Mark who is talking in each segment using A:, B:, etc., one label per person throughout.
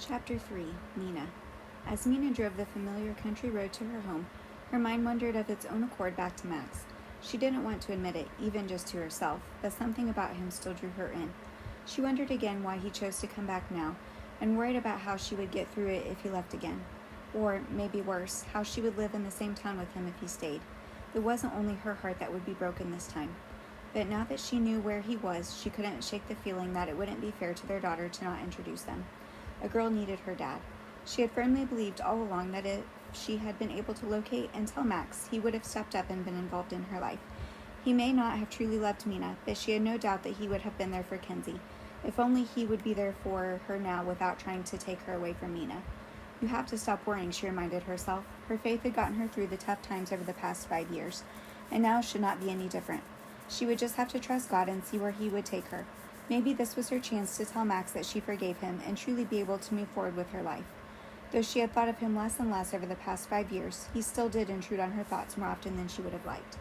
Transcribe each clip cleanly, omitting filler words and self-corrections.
A: Chapter 3. Mina. As Mina drove the familiar country road to her home, her mind wandered of its own accord back to Max. She didn't want to admit it, even just to herself, but something about him still drew her in. She wondered again why he chose to come back now, and worried about how she would get through it if he left again. Or, maybe worse, how she would live in the same town with him if he stayed. It wasn't only her heart that would be broken this time. But now that she knew where he was, she couldn't shake the feeling that it wouldn't be fair to their daughter to not introduce them. A girl needed her dad. She had firmly believed all along that if she had been able to locate and tell Max, he would have stepped up and been involved in her life. He may not have truly loved Mina, but she had no doubt that he would have been there for Kenzie. If only he would be there for her now without trying to take her away from Mina. You have to stop worrying, she reminded herself. Her faith had gotten her through the tough times over the past 5 years, and now should not be any different. She would just have to trust God and see where he would take her. Maybe this was her chance to tell Max that she forgave him and truly be able to move forward with her life. Though she had thought of him less and less over the past 5 years, he still did intrude on her thoughts more often than she would have liked.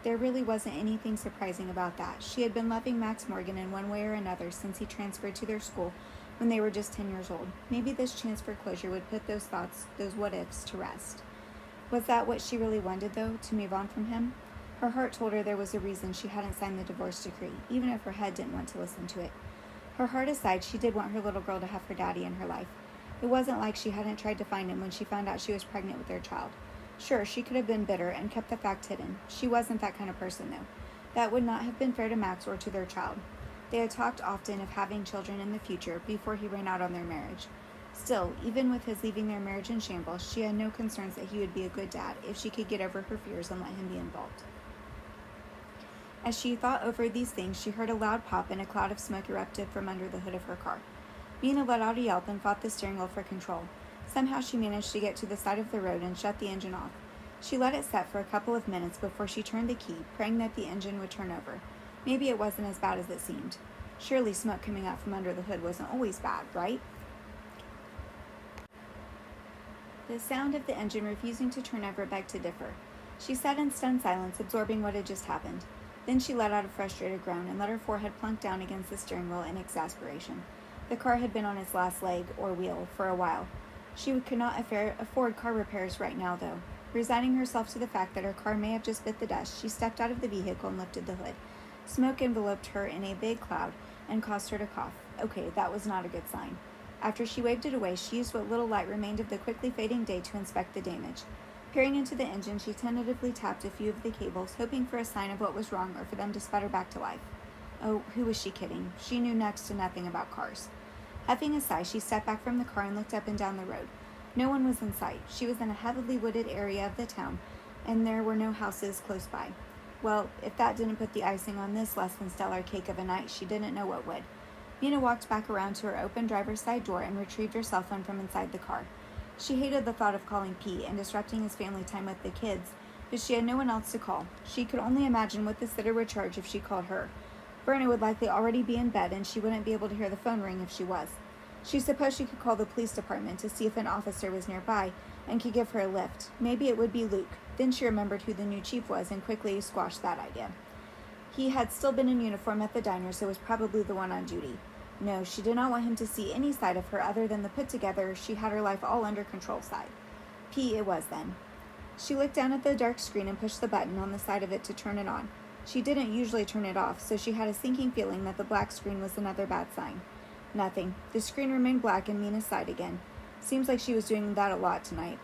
A: There really wasn't anything surprising about that. She had been loving Max Morgan in one way or another since he transferred to their school when they were just 10 years old. Maybe this chance for closure would put those thoughts, those what-ifs, to rest. Was that what she really wanted, though, to move on from him? Her heart told her there was a reason she hadn't signed the divorce decree, even if her head didn't want to listen to it. Her heart aside, she did want her little girl to have her daddy in her life. It wasn't like she hadn't tried to find him when she found out she was pregnant with their child. Sure, she could have been bitter and kept the fact hidden. She wasn't that kind of person, though. That would not have been fair to Max or to their child. They had talked often of having children in the future before he ran out on their marriage. Still, even with his leaving their marriage in shambles, she had no concerns that he would be a good dad if she could get over her fears and let him be involved. As she thought over these things, she heard a loud pop and a cloud of smoke erupted from under the hood of her car. Mina let out a yelp and fought the steering wheel for control. Somehow she managed to get to the side of the road and shut the engine off. She let it set for a couple of minutes before she turned the key, praying that the engine would turn over. Maybe it wasn't as bad as it seemed. Surely smoke coming out from under the hood wasn't always bad, right? The sound of the engine refusing to turn over begged to differ. She sat in stunned silence, absorbing what had just happened. Then she let out a frustrated groan and let her forehead plunk down against the steering wheel in exasperation. The car had been on its last leg, or wheel, for a while. She could not afford car repairs right now, though. Resigning herself to the fact that her car may have just bit the dust, she stepped out of the vehicle and lifted the hood. Smoke enveloped her in a big cloud and caused her to cough. Okay, that was not a good sign. After she waved it away, she used what little light remained of the quickly fading day to inspect the damage. Peering into the engine, she tentatively tapped a few of the cables, hoping for a sign of what was wrong or for them to sputter back to life. Oh, who was she kidding? She knew next to nothing about cars. Huffing a sigh, she stepped back from the car and looked up and down the road. No one was in sight. She was in a heavily wooded area of the town, and there were no houses close by. Well, if that didn't put the icing on this less than stellar cake of a night, she didn't know what would. Mina walked back around to her open driver's side door and retrieved her cell phone from inside the car. She hated the thought of calling Pete and disrupting his family time with the kids, but she had no one else to call. She could only imagine what the sitter would charge if she called her. Verna would likely already be in bed, and she wouldn't be able to hear the phone ring if she was. She supposed she could call the police department to see if an officer was nearby and could give her a lift. Maybe it would be Luke. Then she remembered who the new chief was and quickly squashed that idea. He had still been in uniform at the diner, so was probably the one on duty. No, she did not want him to see any side of her other than the put-together, she had her life all under control side. Pete it was then. She looked down at the dark screen and pushed the button on the side of it to turn it on. She didn't usually turn it off, so she had a sinking feeling that the black screen was another bad sign. Nothing. The screen remained black and Mina's side again. Seems like she was doing that a lot tonight.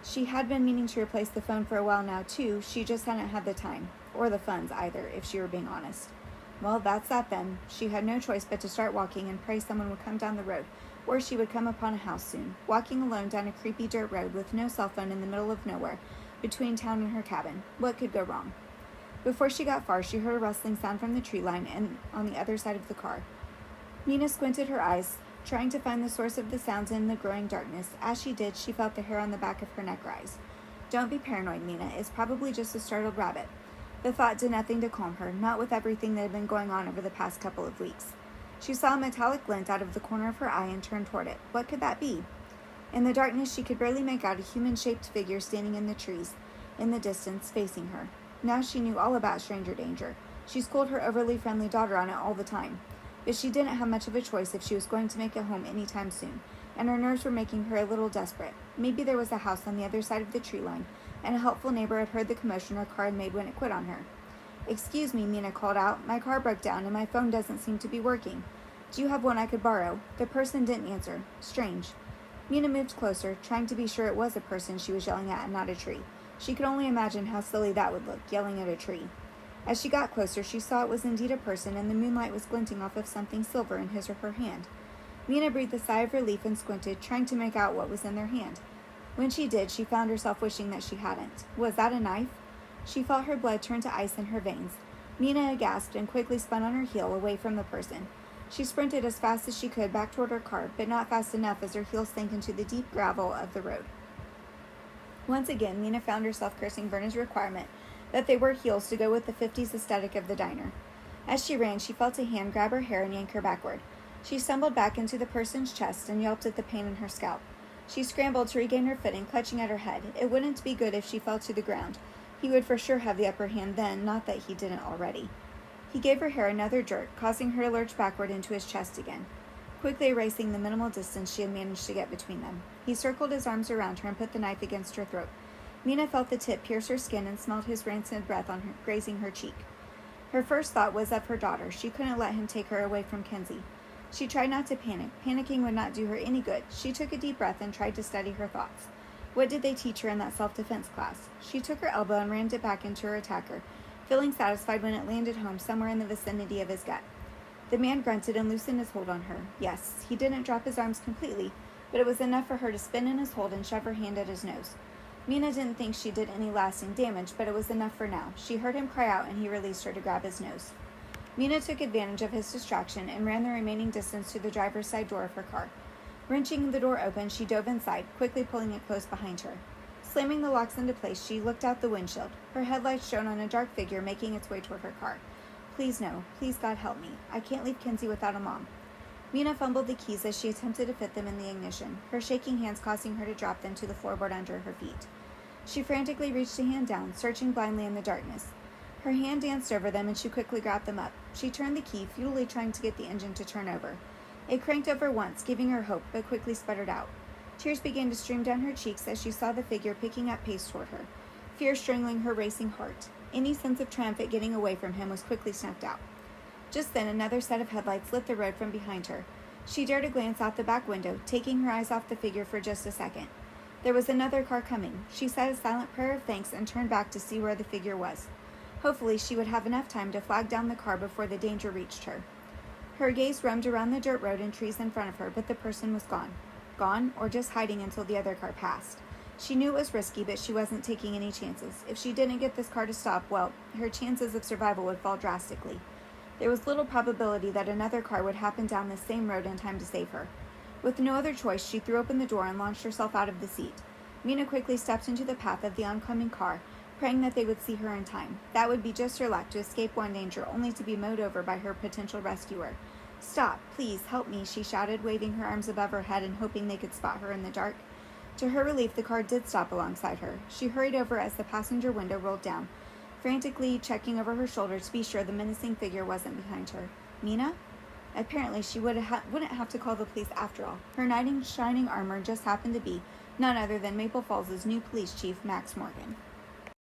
A: She had been meaning to replace the phone for a while now, too. She just hadn't had the time. Or the funds, either, if she were being honest. Well, that's that then. She had no choice but to start walking and pray someone would come down the road, or she would come upon a house soon. Walking alone down a creepy dirt road with no cell phone in the middle of nowhere, between town and her cabin. What could go wrong? Before she got far, she heard a rustling sound from the tree line and on the other side of the car. Mina squinted her eyes, trying to find the source of the sounds in the growing darkness. As she did, she felt the hair on the back of her neck rise. Don't be paranoid, Mina. It's probably just a startled rabbit. The thought did nothing to calm her, not with everything that had been going on over the past couple of weeks. She saw a metallic glint out of the corner of her eye and turned toward it. What could that be? In the darkness, she could barely make out a human-shaped figure standing in the trees, in the distance, facing her. Now she knew all about stranger danger. She schooled her overly friendly daughter on it all the time. But she didn't have much of a choice if she was going to make it home any time soon, and her nerves were making her a little desperate. Maybe there was a house on the other side of the tree line, and a helpful neighbor had heard the commotion her car had made when it quit on her. "Excuse me," Mina called out. "My car broke down and my phone doesn't seem to be working. Do you have one I could borrow?" The person didn't answer. Strange. Mina moved closer, trying to be sure it was a person she was yelling at and not a tree. She could only imagine how silly that would look, yelling at a tree. As she got closer, she saw it was indeed a person, and the moonlight was glinting off of something silver in his or her hand. Mina breathed a sigh of relief and squinted, trying to make out what was in their hand. When she did, she found herself wishing that she hadn't. Was that a knife? She felt her blood turn to ice in her veins. Mina gasped and quickly spun on her heel away from the person. She sprinted as fast as she could back toward her car, but not fast enough as her heels sank into the deep gravel of the road. Once again, Mina found herself cursing Verna's requirement that they wear heels to go with the 50s aesthetic of the diner. As she ran, she felt a hand grab her hair and yank her backward. She stumbled back into the person's chest and yelped at the pain in her scalp. She scrambled to regain her footing, clutching at her head. It wouldn't be good if she fell to the ground. He would for sure have the upper hand then, not that he didn't already. He gave her hair another jerk, causing her to lurch backward into his chest again, quickly erasing the minimal distance she had managed to get between them. He circled his arms around her and put the knife against her throat. Mina felt the tip pierce her skin and smelled his rancid breath on her, grazing her cheek. Her first thought was of her daughter. She couldn't let him take her away from Kenzie. She tried not to panic. Panicking would not do her any good. She took a deep breath and tried to steady her thoughts. What did they teach her in that self-defense class? She took her elbow and rammed it back into her attacker, feeling satisfied when it landed home somewhere in the vicinity of his gut. The man grunted and loosened his hold on her. Yes, he didn't drop his arms completely, but it was enough for her to spin in his hold and shove her hand at his nose. Mina didn't think she did any lasting damage, but it was enough for now. She heard him cry out, and he released her to grab his nose. Mina took advantage of his distraction and ran the remaining distance to the driver's side door of her car. Wrenching the door open, she dove inside, quickly pulling it close behind her. Slamming the locks into place, she looked out the windshield. Her headlights shone on a dark figure making its way toward her car. Please no. Please God help me. I can't leave Kenzie without a mom. Mina fumbled the keys as she attempted to fit them in the ignition, her shaking hands causing her to drop them to the floorboard under her feet. She frantically reached a hand down, searching blindly in the darkness. Her hand danced over them and she quickly grabbed them up. She turned the key, futilely trying to get the engine to turn over. It cranked over once, giving her hope, but quickly sputtered out. Tears began to stream down her cheeks as she saw the figure picking up pace toward her, fear strangling her racing heart. Any sense of triumph at getting away from him was quickly snuffed out. Just then, another set of headlights lit the road from behind her. She dared to glance out the back window, taking her eyes off the figure for just a second. There was another car coming. She said a silent prayer of thanks and turned back to see where the figure was. Hopefully, she would have enough time to flag down the car before the danger reached her. Her gaze roamed around the dirt road and trees in front of her, but the person was gone. Gone, or just hiding until the other car passed. She knew it was risky, but she wasn't taking any chances. If she didn't get this car to stop, well, her chances of survival would fall drastically. There was little probability that another car would happen down the same road in time to save her. With no other choice, she threw open the door and launched herself out of the seat. Mina quickly stepped into the path of the oncoming car, praying that they would see her in time. That would be just her luck to escape one danger, only to be mowed over by her potential rescuer. "Stop, please, help me," she shouted, waving her arms above her head and hoping they could spot her in the dark. To her relief, the car did stop alongside her. She hurried over as the passenger window rolled down, frantically checking over her shoulder to be sure the menacing figure wasn't behind her. Mina? Apparently, she wouldn't have to call the police after all. Her knight in shining armor just happened to be none other than Maple Falls' new police chief, Max Morgan.